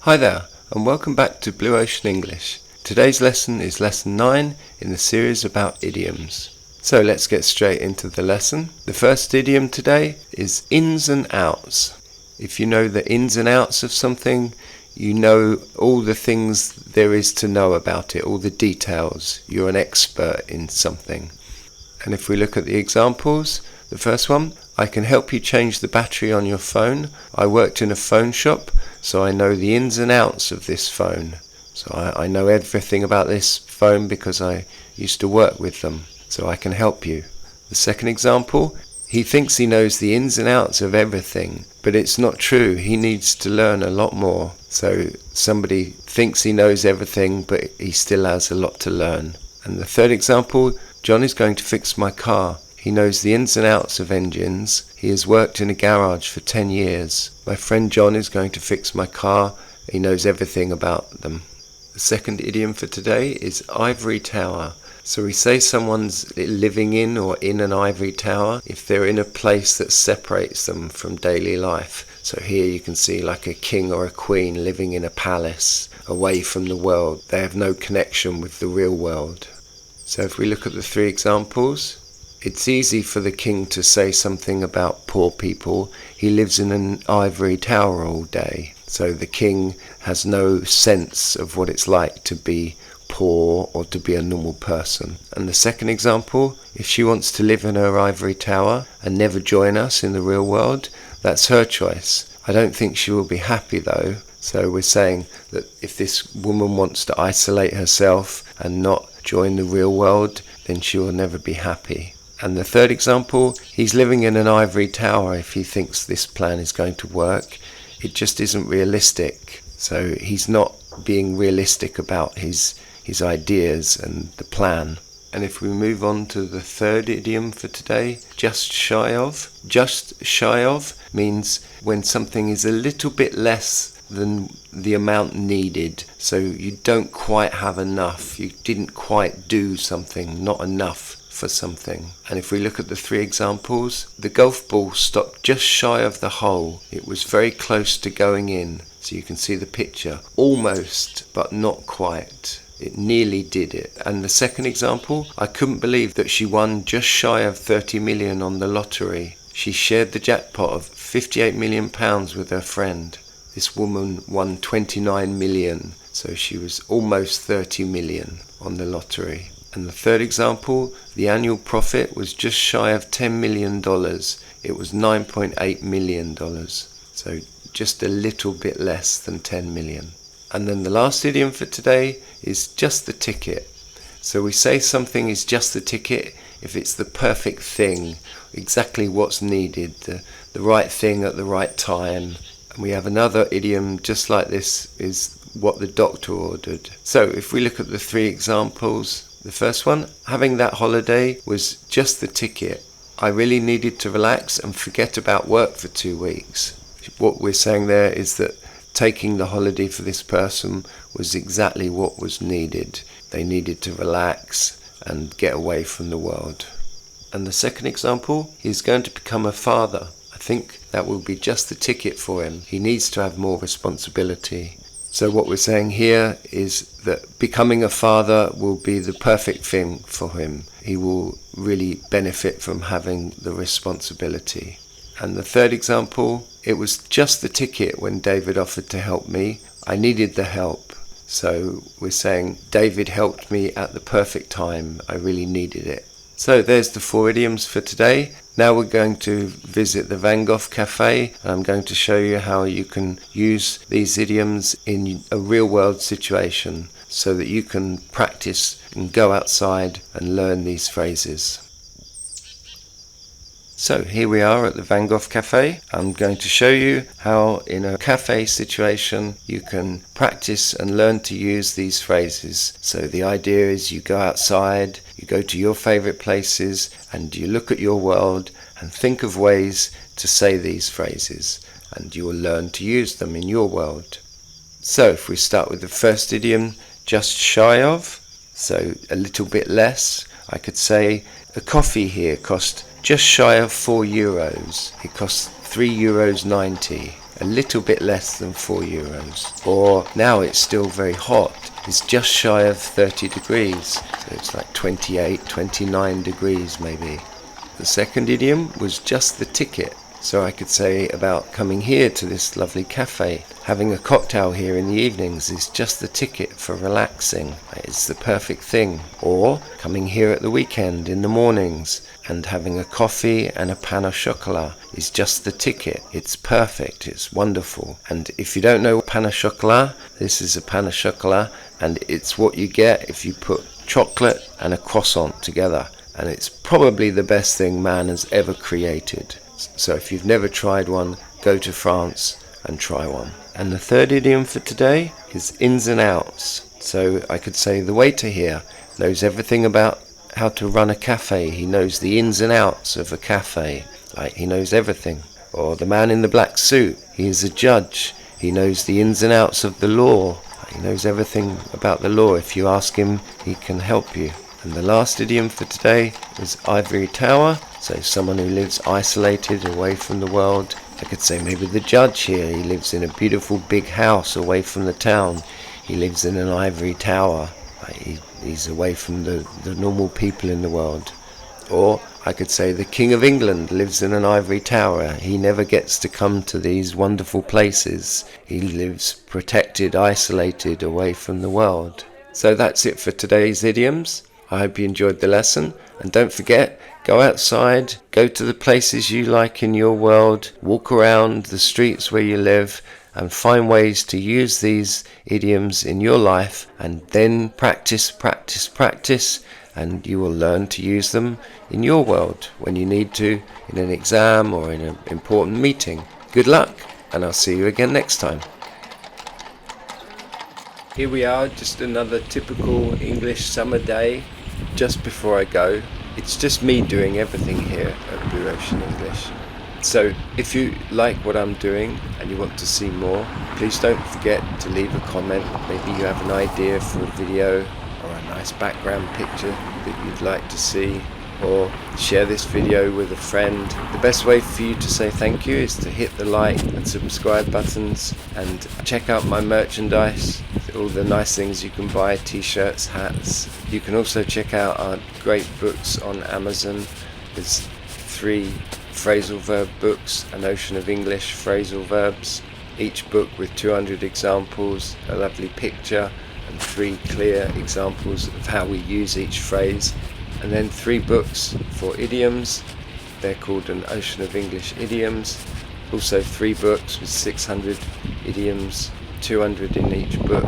Hi there, and welcome back to Blue Ocean English. Today's lesson is lesson 9 in the series about idioms. So let's get straight into the lesson. The first idiom today is ins and outs. If you know the ins and outs of something, you know all the things there is to know about it, all the details. You're an expert in something. And if we look at the examples, the first one, I can help you change the battery on your phone. I worked in a phone shop, so I know the ins and outs of this phone. So I know everything about this phone because I used to work with them, so I can help you. The second example, he thinks he knows the ins and outs of everything, but it's not true. He needs to learn a lot more. So somebody thinks he knows everything, but he still has a lot to learn. And the third example, John is going to fix my car. He knows the ins and outs of engines. He has worked in a garage for 10 years. My friend John is going to fix my car. He knows everything about them. The second idiom for today is ivory tower. So we say someone's living in or in an ivory tower if they're in a place that separates them from daily life. So here you can see like a king or a queen living in a palace away from the world. They have no connection with the real world. So if we look at the three examples, it's easy for the king to say something about poor people. He lives in an ivory tower all day. So the king has no sense of what it's like to be poor or to be a normal person. And the second example, if she wants to live in her ivory tower and never join us in the real world, that's her choice. I don't think she will be happy though. So we're saying that if this woman wants to isolate herself and not join the real world, then she will never be happy. And the third example, he's living in an ivory tower if he thinks this plan is going to work. It just isn't realistic. So he's not being realistic about his ideas and the plan. And if we move on to the third idiom for today, just shy of. Just shy of means when something is a little bit less than the amount needed. So you don't quite have enough. You didn't quite do something, not enough for something. And if we look at the three examples, the golf ball stopped just shy of the hole. It was very close to going in. So you can see the picture. Almost, but not quite. It nearly did it. And the second example, I couldn't believe that she won just shy of 30 million on the lottery. She shared the jackpot of 58 million pounds with her friend. This woman won 29 million, so she was almost 30 million on the lottery. And the third example, the annual profit was just shy of $10 million. It was $9.8 million, so just a little bit less than 10 million. And then the last idiom for today is just the ticket. So we say something is just the ticket if it's the perfect thing, exactly what's needed, the right thing at the right time. And we have another idiom just like this, is what the doctor ordered. So if we look at the three examples, the first one, having that holiday was just the ticket. I really needed to relax and forget about work for 2 weeks. What we're saying there is that taking the holiday for this person was exactly what was needed. They needed to relax and get away from the world. And the second example, he's going to become a father. I think that will be just the ticket for him. He needs to have more responsibility. So what we're saying here is that becoming a father will be the perfect thing for him. He will really benefit from having the responsibility. And the third example, it was just the ticket when David offered to help me. I needed the help. So we're saying David helped me at the perfect time. I really needed it. So there's the 4 idioms for today. Now we're going to visit the Van Gogh Cafe, and I'm going to show you how you can use these idioms in a real world situation so that you can practice and go outside and learn these phrases. So here we are at the Van Gogh Cafe. I'm going to show you how in a cafe situation you can practice and learn to use these phrases. So the idea is you go outside, you go to your favorite places and you look at your world and think of ways to say these phrases, and you will learn to use them in your world. So if we start with the first idiom, just shy of, so a little bit less, I could say a coffee here cost just shy of €4. It costs €3.90. a little bit less than €4. Or now it's still very hot. It's just shy of 30 degrees. So it's like 28, 29 degrees maybe. The second idiom was just the ticket. So I could say about coming here to this lovely cafe, having a cocktail here in the evenings is just the ticket for relaxing. It's the perfect thing. Or coming here at the weekend in the mornings and having a coffee and a pain au chocolat is just the ticket. It's perfect. It's wonderful. And if you don't know pain au chocolat, this is a pain au chocolat, and it's what you get if you put chocolate and a croissant together. And it's probably the best thing man has ever created. So if you've never tried one, go to France and try one. And the third idiom for today is ins and outs. So I could say the waiter here knows everything about how to run a cafe. He knows the ins and outs of a cafe. Like, he knows everything. Or the man in the black suit, he is a judge. He knows the ins and outs of the law. He knows everything about the law. If you ask him, he can help you. And the last idiom for today is ivory tower. So someone who lives isolated away from the world. I could say maybe the judge here, he lives in a beautiful big house away from the town. He lives in an ivory tower. He's away from the normal people in the world. Or I could say the King of England lives in an ivory tower. He never gets to come to these wonderful places. He lives protected, isolated, away from the world. So that's it for today's idioms. I hope you enjoyed the lesson, and don't forget, go outside, go to the places you like in your world, walk around the streets where you live, and find ways to use these idioms in your life, and then practice, and you will learn to use them in your world when you need to, in an exam or in an important meeting. Good luck, and I'll see you again next time. Here we are, just another typical English summer day. Just before I go, it's just me doing everything here at Blue Ocean English. So if you like what I'm doing and you want to see more, please don't forget to leave a comment. Maybe you have an idea for a video or a nice background picture that you'd like to see, or share this video with a friend. The best way for you to say thank you is to hit the like and subscribe buttons, and check out my merchandise, all the nice things you can buy, t-shirts, hats. You can also check out our great books on Amazon. There's 3 phrasal verb books, An Ocean of English phrasal verbs, each book with 200 examples, a lovely picture, and 3 clear examples of how we use each phrase. And then 3 books for idioms. They're called An Ocean of English Idioms. Also 3 books with 600 idioms, 200 in each book,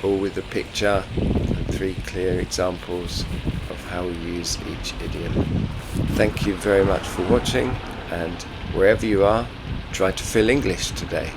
all with a picture and 3 clear examples of how we use each idiom. Thank you very much for watching, and wherever you are, try to feel English today.